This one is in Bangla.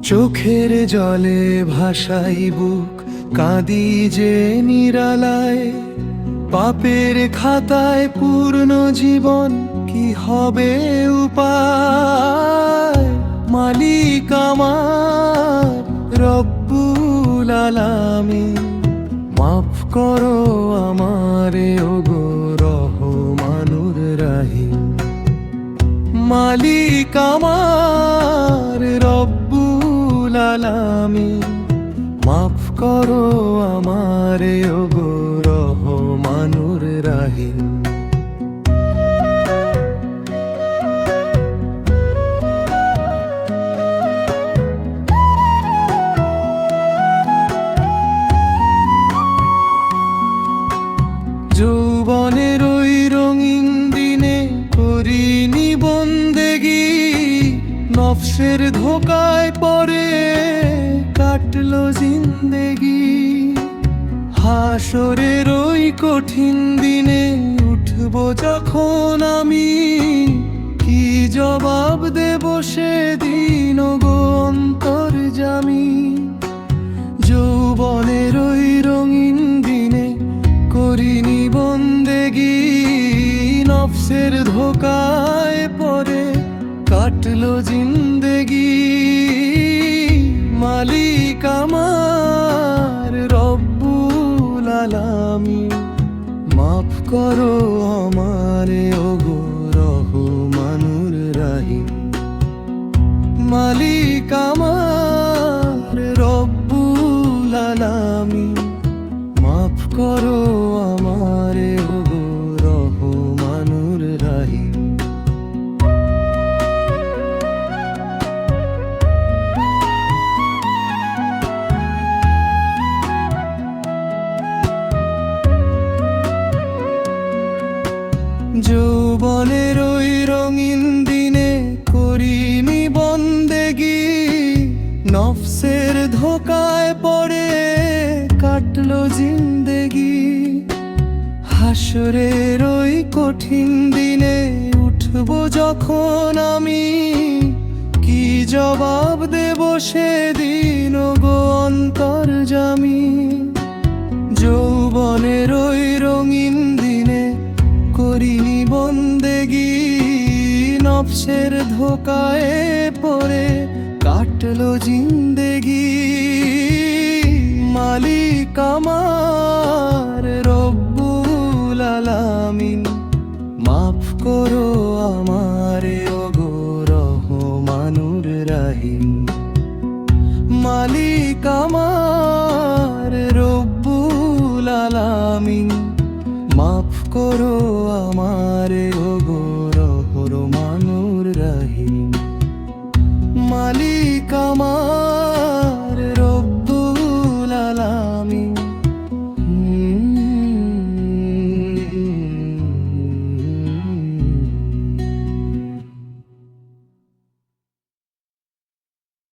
চোখের জলে ভাসাই বুক, কাঁদি যে নিরালায়। পাপের খাতায় পূর্ণ জীবন, কি হবে উপায়? মালিক আমার রব্বুল আলামিন, মাফ করো আমারে ওগো রহমানুর রাহিম। মালিক আমার রব্বুল আলামিন, মাফ করো আমারে ওগো রহমানুর রাহিম। যৌবনের ওই রঙিন দিনে করিনি বন্দেগি, নফসের ধোকায় পড়ে কাটলো জিন্দেগি। হাসরের ওই কঠিন দিনে উঠবো যখন আমি, কি জবাব দেব সেদিন গো অন্তর্যামী। যৌবনের ওই রঙিন দিনে করিনি বন্দেগি, নফসের ধোকায় পড়ে কাটলো জিন্দেগি। মালিক আমার রব্বুল আলামিন, মাফ করো আমারে ওগো রহমানুর রাহিম। মালিক আমার রব্বুল আলামিন, মাফ করো আমারে ওগো রহমানুর রাহিম। যৌবনের ওই রঙিন দিনে করিনি বন্দেগি, নফসের ধোকায় পড়ে কাটলো জিন্দেগি। হাসরের ওই কঠিন দিনে উঠবো যখন আমি, কি জবাব দেব সেদিন গো অন্তর্যামী। যৌবনের ওই রঙিন দিনে করিনি বন্দেগি, নফসের ধোকায় পড়ে কাটলো জিন্দেগি। মালিক আমার রব্বুল আলামিন, মাফ করো আমারে ওগো রহমানুর রাহিম। মালিক আমার রব্বুল আলামিন, মাফ করো আমারে